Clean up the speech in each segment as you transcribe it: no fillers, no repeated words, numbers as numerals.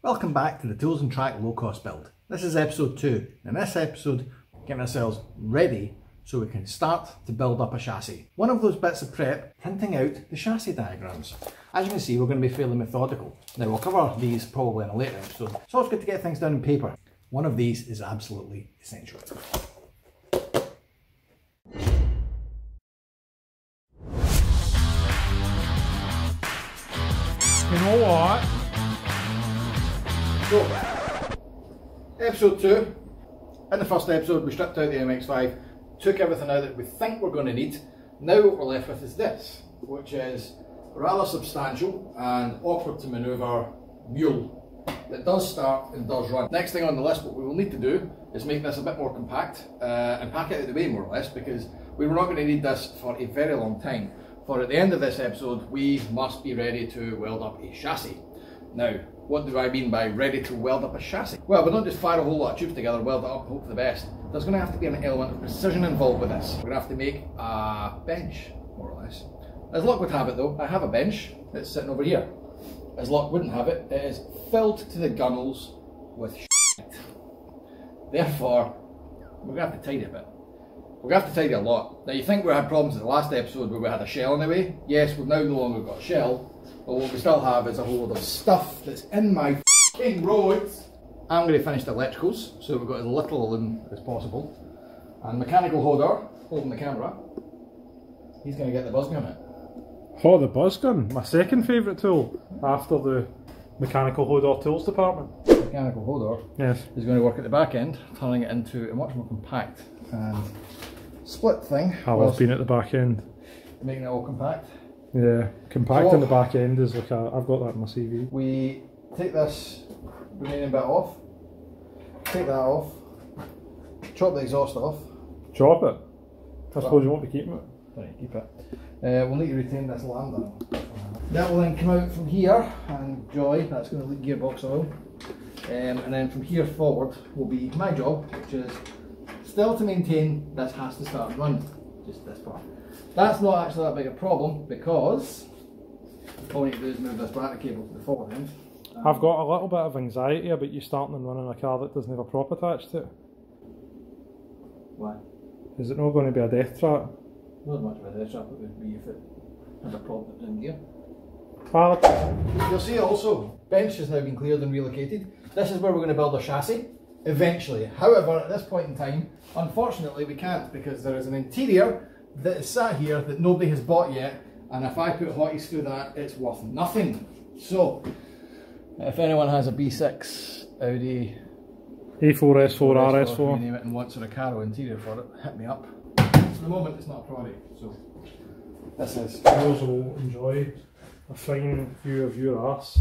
Welcome back to the Tools and Track low cost build. This is episode 2. In this episode, getting ourselves ready so we can start to build up a chassis. One of those bits of prep, printing out the chassis diagrams. As you can see, we're going to be fairly methodical. Now we'll cover these probably in a later episode. It's always good to get things down on paper. One of these is absolutely essential. You know what? So, episode 2. In the first episode we stripped out the MX-5, took everything out that we think we're going to need. Now what we're left with is this, which is a rather substantial and awkward to manoeuvre mule that does start and does run. Next thing on the list, what we will need to do is make this a bit more compact and pack it out of the way more or less, because we were not going to need this for a very long time. For at the end of this episode, we must be ready to weld up a chassis. Now, what do I mean by ready to weld up a chassis? Well, we don't just fire a whole lot of tubes together, weld it up and hope for the best. There's going to have to be an element of precision involved with this. We're going to have to make a bench, more or less. As luck would have it though, I have a bench that's sitting over here. As luck wouldn't have it, it is filled to the gunnels with shit. Therefore, we're going to have to tidy a bit. We're going to have to tidy a lot. Now you think we had problems in the last episode where we had a shell in the way? Yes, we've now no longer got a shell, but what we still have is a whole lot of stuff that's in my f***ing roads. I'm going to finish the electricals, so we've got as little of them as possible. And mechanical holder, holding the camera, he's going to get the buzz gun out. Oh, the buzz gun, my second favourite tool after the mechanical holder tools department. The mechanical holder, yes, is going to work at the back end, turning it into a much more compact and split thing. How I've been at the back end. Making it all compact. Yeah, compact in the back end is like I've got that in my CV. We take this remaining bit off, take that off, chop the exhaust off. Chop it? I suppose you won't be keeping it. Right, keep it. We'll need to retain this lambda. That will then come out from here and joy, that's going to leak gearbox oil. And then from here forward will be my job, which is still to maintain this has to start running, just this part. That's not actually that big a problem because all we need to do is move this bracket cable to the forward end. I've got a little bit of anxiety about you starting and running a car that doesn't have a prop attached to it. Why? Is it not going to be a death trap? Not much of a death trap it would be if it had a prop that didn't gear. You'll see also, bench has now been cleared and relocated. This is where we're going to build a chassis. Eventually. However, at this point in time, unfortunately we can't, because there is an interior that is sat here that nobody has bought yet, and if I put hotties through that, it's worth nothing. So, if anyone has a B6 Audi A4, S4, RS4, you name it, and wants a Recaro interior for it, hit me up. For the moment it's not a priority, so this is. those will enjoy a fine view of your arse.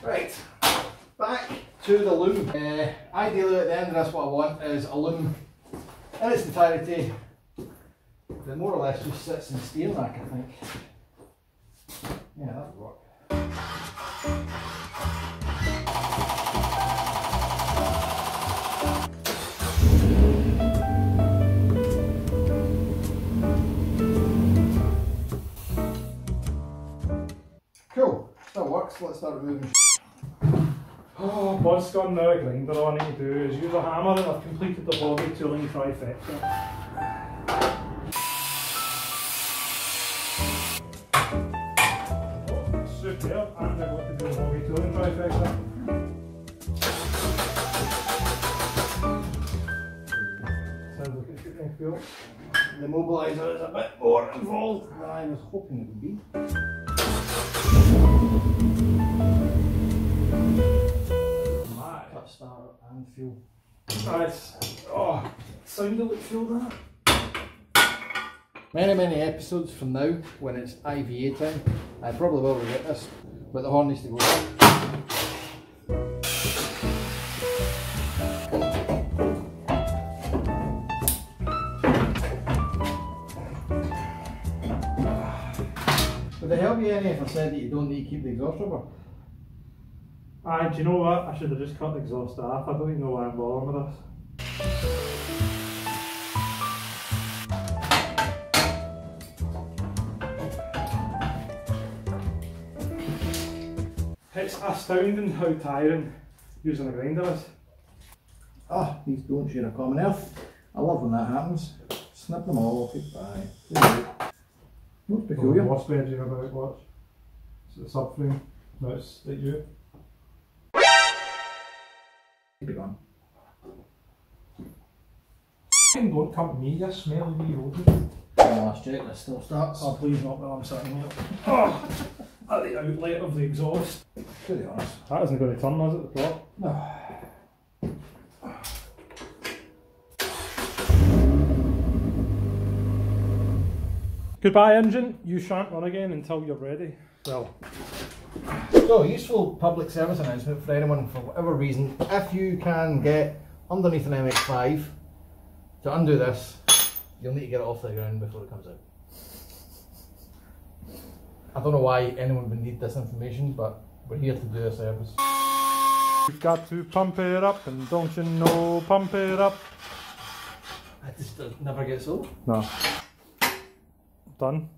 Right, back to the loom. Ideally at the end of this what I want is a loom in its entirety that more or less just sits in the steering rack, I think. Yeah, that would work. Cool, still works, let's start removing. Oh, buzz gun now, a grinder. All I need to do is use a hammer, and I've completed the body tooling trifecta. Superb, and I've got to do the body tooling trifecta. Sounds like it's getting fuel. The mobiliser is a bit more involved than I was hoping it would be. Cut start and fuel. Nice. Oh, sounded like fuel that. Many episodes from now, when it's IVA time, I probably will regret this, but the horn needs to go. Would it help you any if I said that you don't need to keep the exhaust rubber? Aye, do you know what? I should have just cut the exhaust off. I don't even know why I'm bothering with this. It's astounding how tiring using a grinder is. Ah, these don't share a common earth. I love when that happens. Snip them all, goodbye. What's peculiar? What's bedroom about, watch. It's the subframe. No, it's like you. Keep it on. Don't come to me, you smelly wee rodent. Last check, this still starts. Oh, please not while I'm sitting here. Oh, at the outlet of the exhaust. To be honest. That isn't going to turn, is it, the top? No. Goodbye engine, you shan't run again until you're ready. Well. So, useful public service announcement for anyone for whatever reason. If you can get underneath an MX-5 to undo this, you'll need to get it off the ground before it comes out. I don't know why anyone would need this information, but we're here to do a service. You've got to pump it up, and don't you know, pump it up. It just never gets old. No. Done.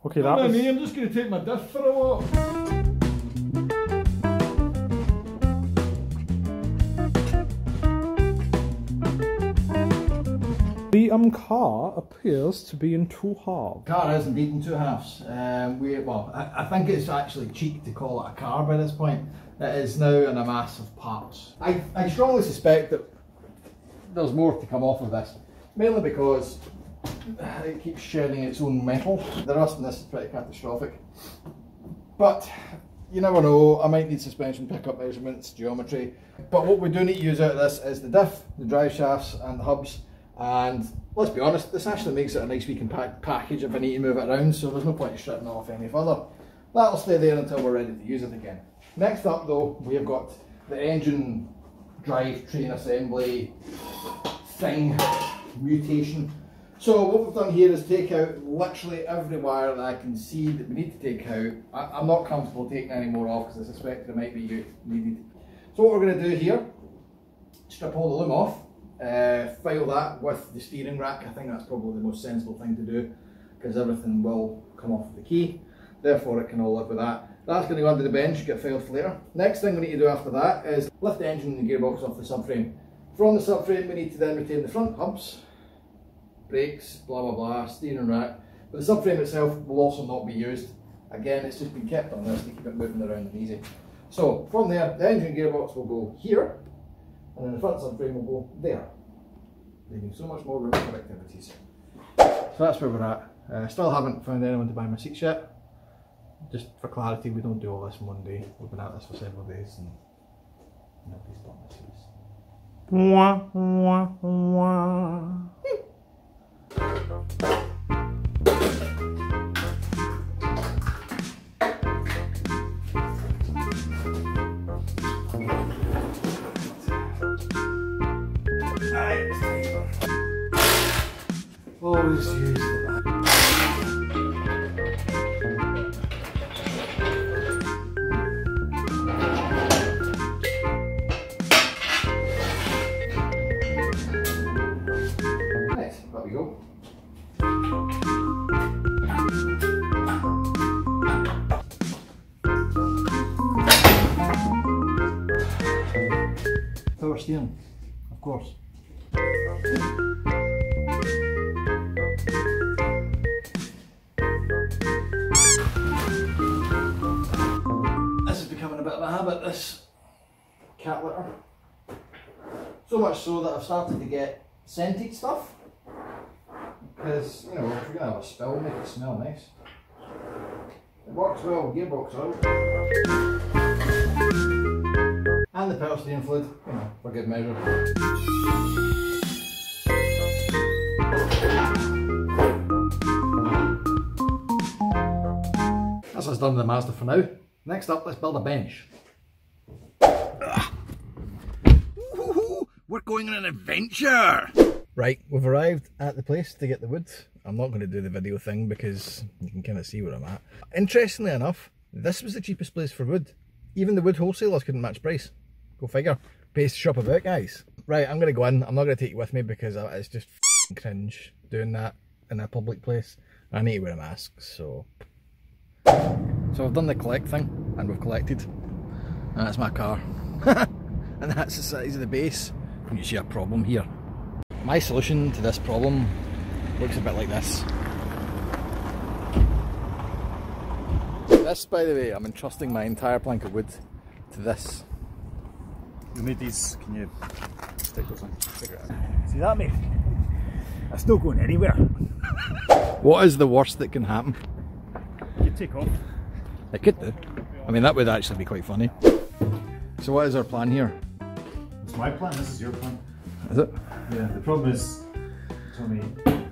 Okay, that was... me, I'm just going to take my diff for a walk. The car appears to be in two halves. Car is indeed in two halves. I think it's actually cheek to call it a car by this point. It is now in a mass of parts. I strongly suspect that there's more to come off of this, mainly because it keeps shedding its own metal. The rust in this is pretty catastrophic. But you never know, I might need suspension pickup measurements, geometry. But what we do need to use out of this is the diff, the drive shafts and the hubs. And let's be honest, this actually makes it a nice wee compact package if I need to move it around, so there's no point in stripping it off any further. That'll stay there until we're ready to use it again. Next up though, we have got the engine drivetrain assembly thing, mutation. So what we've done here is take out literally every wire that I can see that we need to take out. I'm not comfortable taking any more off because I suspect there might be needed. So what we're going to do here, strip all the loom off, file that with the steering rack. I think that's probably the most sensible thing to do because everything will come off the key, therefore it can all live with that. That's going to go under the bench, get filed for later. Next thing we need to do after that is lift the engine and the gearbox off the subframe. From the subframe we need to then retain the front hubs, brakes, blah blah blah, steering rack, but the subframe itself will also not be used. Again, it's just been kept on this to keep it moving around and easy. So from there, the engine gearbox will go here, and then the front subframe will go there, leaving so much more room for activities. So that's where we're at. Still haven't found anyone to buy my seats yet. Just for clarity, we don't do all this in one day. We've been at this for several days and nobody's bought my seats. Wah, wah, wah. Always use the back. Nice, there we go. Power steering, of course. This is becoming a bit of a habit, this cat litter. So much so that I've started to get scented stuff. Because, you know, if you're going to have a spill, make it smell nice. It works well with gearbox oil. And the power steering fluid, you know, for good measure. That's us done with the Mazda for now. Next up, let's build a bench. We're going on an adventure! Right, we've arrived at the place to get the wood. I'm not going to do the video thing because you can kind of see where I'm at. Interestingly enough, this was the cheapest place for wood. Even the wood wholesalers couldn't match price. Go figure. Pays to shop about, guys. Right, I'm going to go in. I'm not going to take you with me because it's just cringe doing that in a public place. I need to wear a mask, so I've done the collect thing and we've collected. And that's my car. And that's the size of the base. You see a problem here. My solution to this problem looks a bit like this. This, by the way, I'm entrusting my entire plank of wood to this. You'll need these. Can you stick those on? See that, mate? That's not going anywhere. What is the worst that can happen? You could take off. It could do. I mean, that would actually be quite funny. So what is our plan here? It's my plan, this is your plan. Is it? Yeah, the problem is, Tommy, you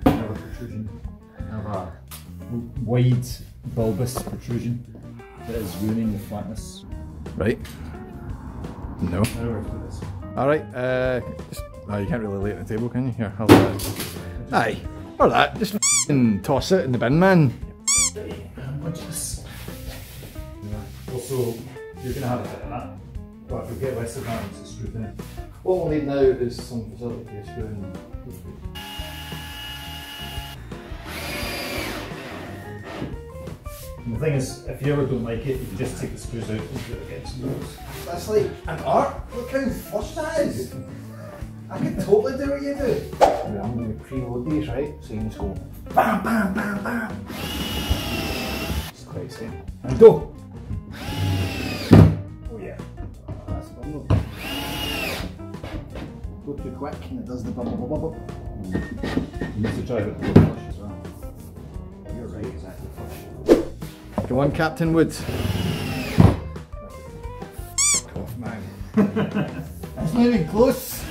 have a protrusion. You have a wide, bulbous protrusion that is ruining the flatness. Right. No. Now we have to do this. Alright, oh, you can't really lay it on the table, can you? Here, have that. Aye, or that. Just f***ing toss it in the bin, man. Also, you're going to have a bit of that. But if we get less of that, it's a screw in. What we'll need now is some facility to screw in. And the thing is, if you ever don't like it, you can just take the screws out and do it against the walls. That's like an art. Look how flush that is. I can totally do what you do. Right, I'm going to preload these, right? So you can just go bam, bam, bam, bam. It's quite safe. And go. Oh yeah. That's a bumble. Go too quick and it does the bubble, bubble, bubble. You need to drive it to flush as well. You're right, exactly flush. Go on, Captain Woods. Off, man. That's not even close.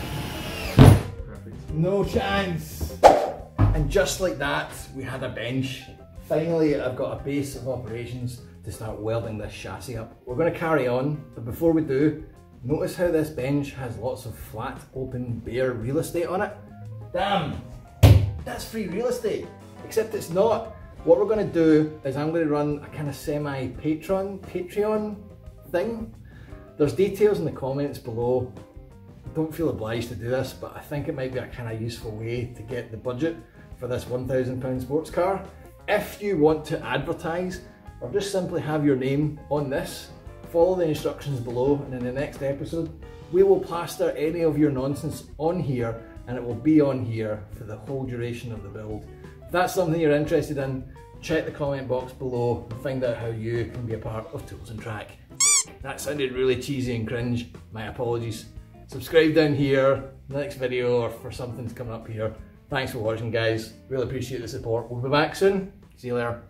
Perfect. No chance. And just like that, we had a bench. Finally, I've got a base of operations to start welding this chassis up. We're going to carry on, but before we do, notice how this bench has lots of flat, open, bare real estate on it? Damn! That's free real estate! Except it's not. What we're going to do is I'm going to run a kind of semi-Patreon thing. There's details in the comments below. Don't feel obliged to do this, but I think it might be a kind of useful way to get the budget for this £1,000 sports car. If you want to advertise, or just simply have your name on this, follow the instructions below, and in the next episode, we will plaster any of your nonsense on here, and it will be on here for the whole duration of the build. If that's something you're interested in, check the comment box below and find out how you can be a part of Tools and Track. That sounded really cheesy and cringe, my apologies. Subscribe down here, next video, or for something's coming up here. Thanks for watching, guys. Really appreciate the support. We'll be back soon. See you later.